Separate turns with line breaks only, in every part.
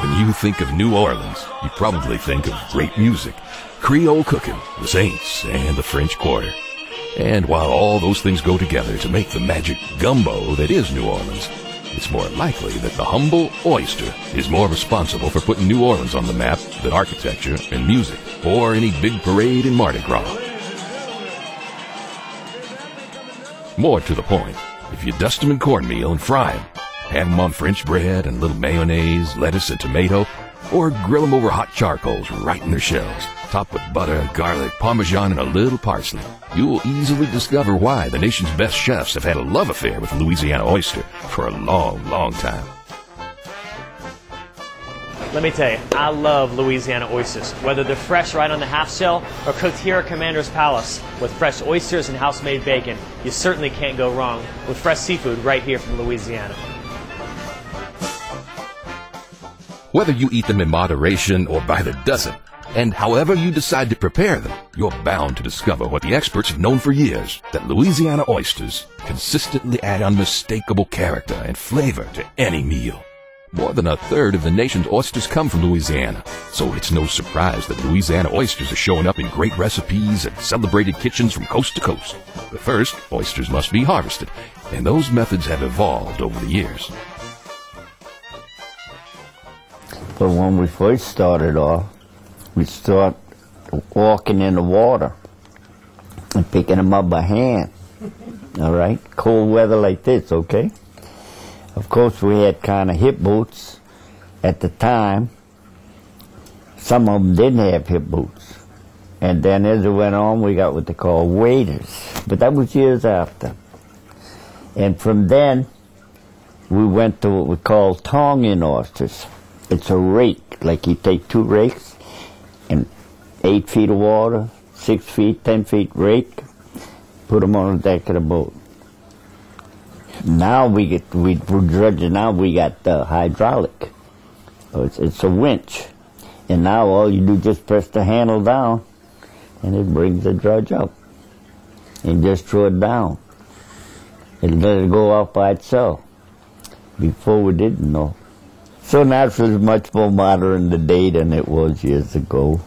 When you think of New Orleans, you probably think of great music, Creole cooking, the Saints, and the French Quarter. And while all those things go together to make the magic gumbo that is New Orleans, it's more likely that the humble oyster is more responsible for putting New Orleans on the map than architecture and music, or any big parade in Mardi Gras. More to the point, if you dust them in cornmeal and fry them, have them on French bread and a little mayonnaise, lettuce, and tomato, or grill them over hot charcoals right in their shells, topped with butter, garlic, Parmesan, and a little parsley, you'll easily discover why the nation's best chefs have had a love affair with Louisiana oyster for a long, long time.
Let me tell you, I love Louisiana oysters. Whether they're fresh right on the half shell or cooked here at Commander's Palace with fresh oysters and house-made bacon, you certainly can't go wrong with fresh seafood right here from Louisiana.
Whether you eat them in moderation or by the dozen, and however you decide to prepare them, you're bound to discover what the experts have known for years, that Louisiana oysters consistently add unmistakable character and flavor to any meal. More than a third of the nation's oysters come from Louisiana, so it's no surprise that Louisiana oysters are showing up in great recipes and celebrated kitchens from coast to coast. But first, oysters must be harvested, and those methods have evolved over the years.
But when we first started off, we start walking in the water and picking them up by hand, all right? Cold weather like this, okay? Of course, we had kind of hip boots at the time. Some of them didn't have hip boots. And then as it went on, we got what they call waders. But that was years after. And from then, we went to what we call tonguing oysters. It's a rake, like you take two rakes and 8 feet of water, 6 feet, 10 feet rake, put them on the deck of the boat. Now we're dredging out, we got hydraulic. It's a winch. And now all you do is just press the handle down and it brings the dredge up. And just throw it down. And let it go off by itself. Before we didn't know. So naturally it's much more modern today than it was years ago.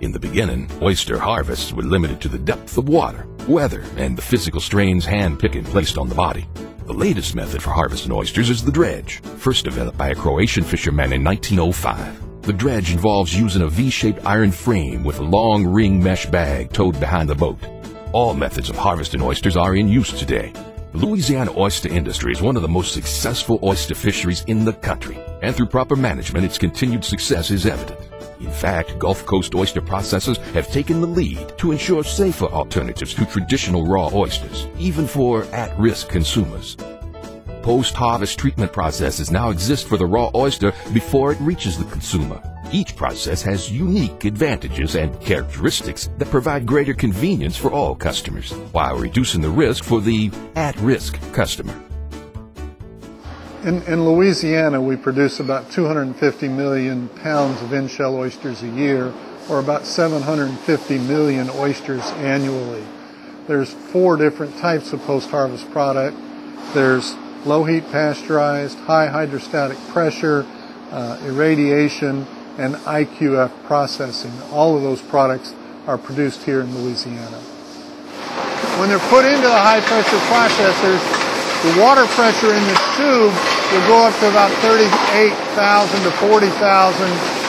In the beginning, oyster harvests were limited to the depth of water, weather, and the physical strains hand-picking placed on the body. The latest method for harvesting oysters is the dredge, first developed by a Croatian fisherman in 1905. The dredge involves using a V-shaped iron frame with a long ring mesh bag towed behind the boat. All methods of harvesting oysters are in use today. The Louisiana oyster industry is one of the most successful oyster fisheries in the country, and through proper management, its continued success is evident. In fact, Gulf Coast oyster processors have taken the lead to ensure safer alternatives to traditional raw oysters, even for at-risk consumers. Post-harvest treatment processes now exist for the raw oyster before it reaches the consumer. Each process has unique advantages and characteristics that provide greater convenience for all customers, while reducing the risk for the at-risk customer.
In Louisiana, we produce about 250 million pounds of in-shell oysters a year, or about 750 million oysters annually. There's 4 different types of post-harvest product. There's low-heat pasteurized, high hydrostatic pressure, irradiation, and IQF processing. All of those products are produced here in Louisiana. When they're put into the high-pressure processors, the water pressure in the tube will go up to about 38,000 to 40,000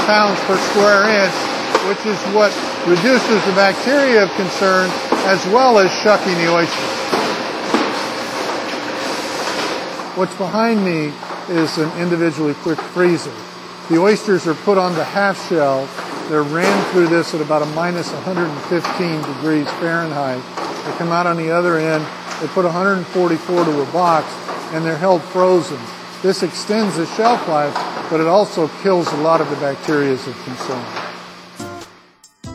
pounds per square inch, which is what reduces the bacteria of concern as well as shucking the oyster. What's behind me is an individually quick freezer. The oysters are put on the half shell. They're ran through this at about a minus 115 degrees Fahrenheit. They come out on the other end. They put 144 to a box, and they're held frozen. This extends the shelf life, but it also kills a lot of the bacteria of concern.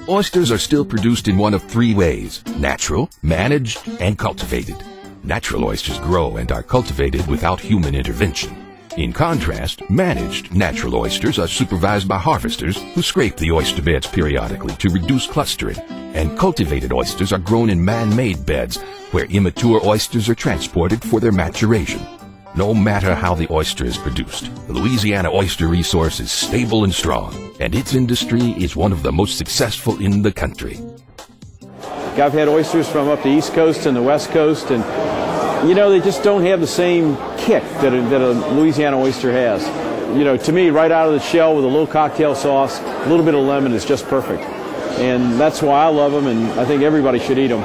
Oysters are still produced in one of 3 ways: natural, managed, and cultivated. Natural oysters grow and are cultivated without human intervention. In contrast, managed natural oysters are supervised by harvesters who scrape the oyster beds periodically to reduce clustering, and cultivated oysters are grown in man-made beds where immature oysters are transported for their maturation. No matter how the oyster is produced, the Louisiana oyster resource is stable and strong, and its industry is one of the most successful in the country.
I've had oysters from up the East Coast and the West Coast, and you know, they just don't have the same kick that a Louisiana oyster has. You know, to me, right out of the shell with a little cocktail sauce, a little bit of lemon is just perfect. And that's why I love them, and I think everybody should eat them.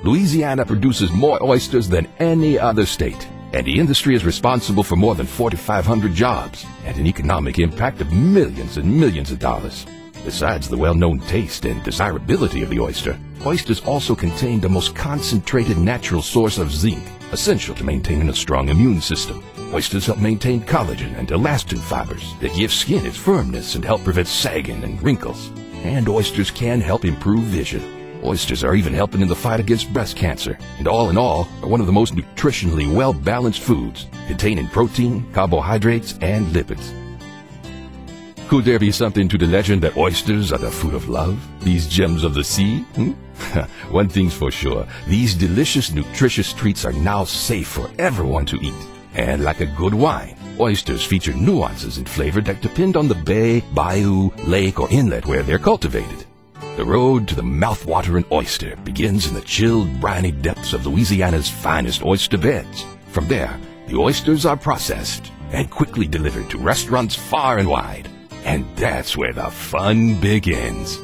Louisiana produces more oysters than any other state, and the industry is responsible for more than 4,500 jobs and an economic impact of millions and millions of dollars. Besides the well-known taste and desirability of the oyster, oysters also contain the most concentrated natural source of zinc, essential to maintaining a strong immune system. Oysters help maintain collagen and elastin fibers that give skin its firmness and help prevent sagging and wrinkles. And oysters can help improve vision. Oysters are even helping in the fight against breast cancer, and all in all, are one of the most nutritionally well-balanced foods, containing protein, carbohydrates, and lipids. Could there be something to the legend that oysters are the food of love, these gems of the sea? One thing's for sure, these delicious, nutritious treats are now safe for everyone to eat. And like a good wine, oysters feature nuances in flavor that depend on the bay, bayou, lake, or inlet where they're cultivated. The road to the mouth-watering oyster begins in the chilled, briny depths of Louisiana's finest oyster beds. From there, the oysters are processed and quickly delivered to restaurants far and wide. And that's where the fun begins.